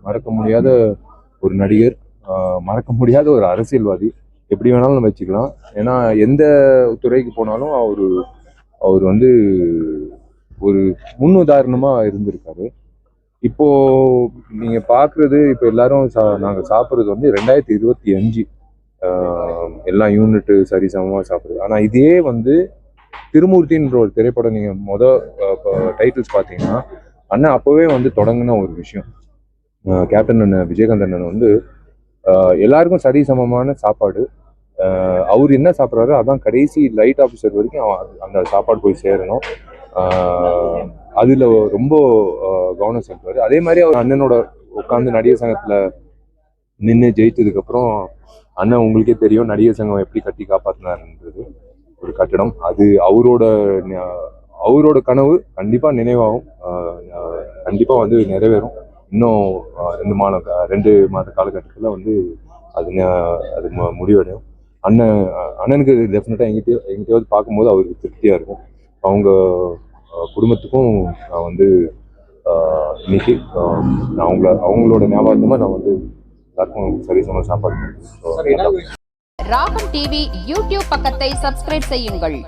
மறக்க முடியாத ஒரு நடிகர், மறக்க முடியாத ஒரு அரசியல்வாதி, எப்படி வேணாலும் நம்ம வச்சுக்கலாம். ஏன்னா எந்த துறைக்கு போனாலும் அவர் வந்து ஒரு முன்னுதாரணமா இருந்திருக்காரு. இப்போ நீங்க பாக்குறது, இப்போ எல்லாரும் நாங்க சாப்பிட்றது வந்து 2025 எல்லா யூனிட்டு சரிசமமா சாப்பிடுது. ஆனா இதே வந்து திருமூர்த்தின்ற ஒரு திரைப்படம் நீங்க டைட்டில்ஸ் பாத்தீங்கன்னா, அண்ணன் அப்பவே வந்து தொடங்கின ஒரு விஷயம். கேப்டன் அண்ணன் விஜயகாந்த் அண்ணன் வந்து எல்லாருக்கும் சரிசமமான சாப்பாடு. அவர் என்ன சாப்பிட்றாரோ அதான் கடைசி லைட் ஆஃபீஸர் வரைக்கும் அந்த சாப்பாடு போய் சேரணும். அதுல ரொம்ப கவனம் செலுத்துவாரு. அதே மாதிரி அவர் அண்ணனோட உட்காந்து நடிகர் சங்கத்துல நின்று ஜெயித்ததுக்கு அப்புறம், அண்ணன் உங்களுக்கே தெரியும் நடிகர் சங்கம் எப்படி கட்டி காப்பாத்தினாருன்றது. ஒரு கட்டடம் அது அவரோட கனவு கண்டிப்பா நினைவாகும், கண்டிப்பா வந்து நிறைவேறும். இன்னும் 2 மாத காலகட்டத்தில் வந்து அது முடிவடையும். அண்ணனுக்கு டெஃபினட்டா எங்கிட்டயாவது பார்க்கும்போது அவருக்கு திருப்தியா இருக்கும். அவங்க குடும்பத்துக்கும் நான் வந்து இன்னைக்கு அவங்களோட ஞாபகமா நான் வந்து எல்லாருக்கும் சரிசம சாப்பாடு. ராகம் டிவி யூடியூப் பக்கத்தை சப்ஸ்கிரைப் செய்யுங்கள்.